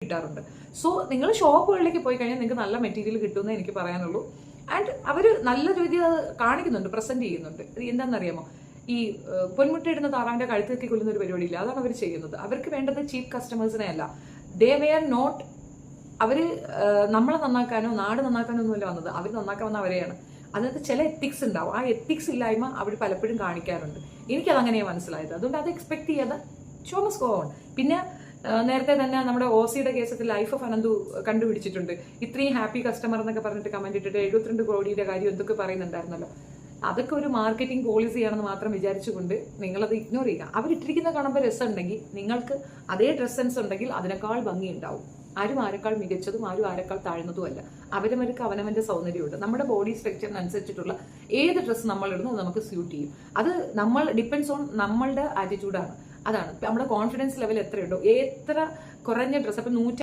കിട്ടാറുണ്ട്. സോ നിങ്ങൾ ഷോപ്പുകളിലേക്ക് പോയി കഴിഞ്ഞാൽ നിങ്ങൾക്ക് നല്ല മെറ്റീരിയൽ കിട്ടുമെന്ന് എനിക്ക് പറയാനുള്ളൂ. ആൻഡ് അവർ നല്ല രീതിയിൽ അത് കാണിക്കുന്നുണ്ട്, പ്രസന്റ് ചെയ്യുന്നുണ്ട്. എന്താണെന്നറിയാമോ, ഈ പൊന്മുട്ടയിടുന്ന താറാവിന്റെ കഴുത്തേക്ക് കൊല്ലുന്ന ഒരു പരിപാടിയില്ല, അതാണ് അവർ ചെയ്യുന്നത്. അവർക്ക് വേണ്ടത് ചീപ്പ് കസ്റ്റമേഴ്സിനെ അല്ല. ദേ വെയർ നോട്ട്, അവര് നമ്മളെ നന്നാക്കാനോ നാട് നന്നാക്കാനോ ഒന്നുമല്ല വന്നത്, അവർ നന്നാക്കാൻ വന്ന അവരെയാണ്. അതിനകത്ത് ചില എത്തിക്സ് ഉണ്ടാവും. ആ എത്തിക്സ് ഇല്ലായ്മ അവർ പലപ്പോഴും കാണിക്കാറുണ്ട്. എനിക്കത് അങ്ങനെയാണ് മനസ്സിലായത്. അതുകൊണ്ട് അത് എക്സ്പെക്ട് ചെയ്യാതെ ഷോ മസ്റ്റ് ഗോ ഓൺ. പിന്നെ നേരത്തെ തന്നെ നമ്മുടെ OC-യുടെ കേസത്തിൽ ലൈഫ് ഓഫ് അനന്തു കണ്ടുപിടിച്ചിട്ടുണ്ട്. ഇത്രയും ഹാപ്പി കസ്റ്റമർ എന്നൊക്കെ പറഞ്ഞിട്ട് കമന്റ് ഇട്ടിട്ട് 72 കോടിയുടെ കാര്യം എന്തൊക്കെ പറയുന്നുണ്ടായിരുന്നല്ലോ. അതൊക്കെ ഒരു മാർക്കറ്റിംഗ് പോളിസിയാണെന്ന് മാത്രം വിചാരിച്ചുകൊണ്ട് നിങ്ങളത് ഇഗ്നോർ ചെയ്യുക. അവരിട്ടിരിക്കുന്ന കാണുമ്പോൾ രസമുണ്ടെങ്കിൽ നിങ്ങൾക്ക് അതേ ഡ്രസ് സെൻസ് ഉണ്ടെങ്കിൽ അതിനേക്കാൾ ഭംഗി ഉണ്ടാവും. ആരും ആരെക്കാൾ മികച്ചതും ആരും ആരെക്കാൾ താഴ്ന്നതുമല്ല. അവരവർക്ക് അവനവന്റെ സൗന്ദര്യമുണ്ട്. നമ്മുടെ ബോഡി സ്ട്രക്ചറിനനുസരിച്ചിട്ടുള്ള ഏത് ഡ്രസ്സ് നമ്മൾ ഇടുന്നു അത് നമുക്ക് സ്യൂട്ട് ചെയ്യും. അത് നമ്മൾ ഡിപ്പെൻഡ്സ് ഓൺ നമ്മളുടെ ആറ്റിറ്റ്യൂഡാണ്. അതാണ് നമ്മുടെ കോൺഫിഡൻസ് ലെവൽ എത്രയുണ്ടോ. എത്ര കുറഞ്ഞ ഡ്രസ്സ്, അപ്പം